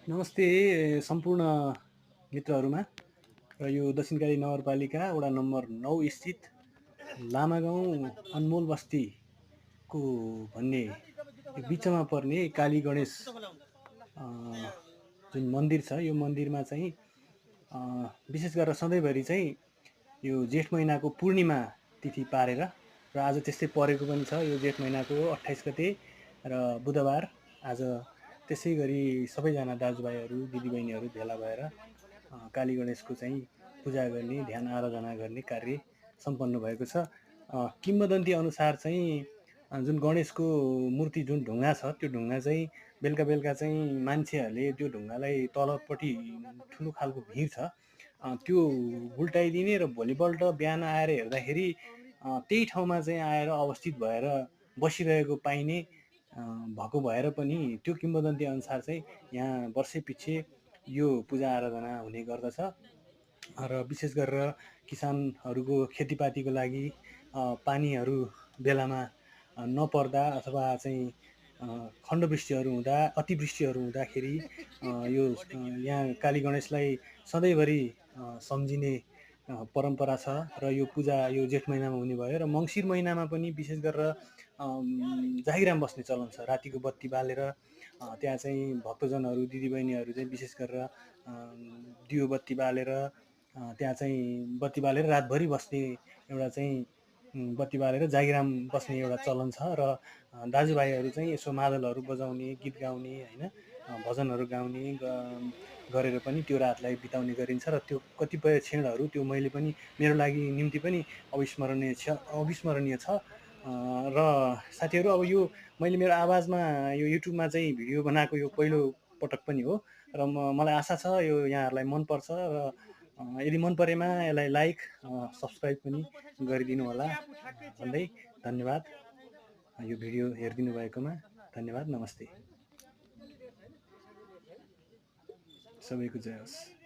नमस्ते सम्पूर्ण मित्रहरूमा र यो दक्षिणकाली नगरपालिका वडा नम्बर 9 स्थित लामागाउँ अनमोल बस्तीको भन्ने बिचमा पर्ने काली गणेश जुन मन्दिर छ यो मन्दिरमा चाहिँ विशेष गरेर सधैँभरि चाहिँ यो जेठ महिनाको पूर्णिमा तिथि पारेर र आज त्यस्तै परेको पनि छ। यो जेठ महिनाको 28 गते र बुधबार आज त्यसै गरी सबैजना दाजुभाइहरू दिदीबहिनीहरू भेला भएर काली गणेशको चाहिँ पूजा गर्ने ध्यान आराधना गर्ने कार्य सम्पन्न भएको छ। किम्वदन्ती अनुसार चाहिँ जुन गणेशको मूर्ति जुन ढुङ्गा छ त्यो ढुङ्गा चाहिँ बेलुका बेलुका चाहिँ मान्छेहरूले त्यो ढुङ्गालाई तलपट्टि ठुलो खालको भिड छ त्यो उल्टाइदिने र भोलिपल्ट बिहान आएर हेर्दाखेरि त्यही ठाउँमा चाहिँ आएर अवस्थित भएर बसिरहेको पाइने भएको भएर पनि त्यो किम्वदन्ती अनुसार चाहिँ यहाँ वर्षैपिच्छे यो पूजा आराधना हुने गर्दछ र विशेष गरेर किसानहरूको खेतीपातीको लागि पानीहरू बेलामा नपर्दा अथवा चाहिँ खण्डवृष्टिहरू हुँदा अतिवृष्टिहरू हुँदाखेरि यो यहाँ काली गणेशलाई सधैँभरि सम्झिने परम्परा छ र यो पूजा यो जेठ महिनामा हुने भयो र मङ्सिर महिनामा पनि विशेष गरेर जाहिराम बस्ने चलन छ। रातिको बत्ती बालेर त्यहाँ चाहिँ भक्तजनहरू दिदीबहिनीहरू चाहिँ विशेष गरेर दियो बत्ती बालेर त्यहाँ चाहिँ बत्ती बालेर रातभरि बस्ने एउटा चाहिँ बत्ती बालेर जागिराम बस्ने एउटा चलन छ र दाजुभाइहरू चाहिँ यसो मादलहरू बजाउने गीत गाउने होइन भजनहरू गाउने गरेर पनि त्यो रातलाई बिताउने गरिन्छ र त्यो कतिपय क्षणहरू त्यो मैले पनि मेरो लागि निम्ति पनि अविस्मरणीय छ र साथीहरू अब यो मैले मेरो आवाजमा यो युट्युबमा चाहिँ भिडियो बनाएको यो पहिलो पटक पनि हो र मलाई आशा छ यो यहाँहरूलाई मनपर्छ र यदि मन परेमा यसलाई लाइक सब्सक्राइब पनि गरिदिनु होला भन्दै धन्यवाद। यो भिडियो हेरिदिनु भएकोमा धन्यवाद। नमस्ते। सबैको जय होस्।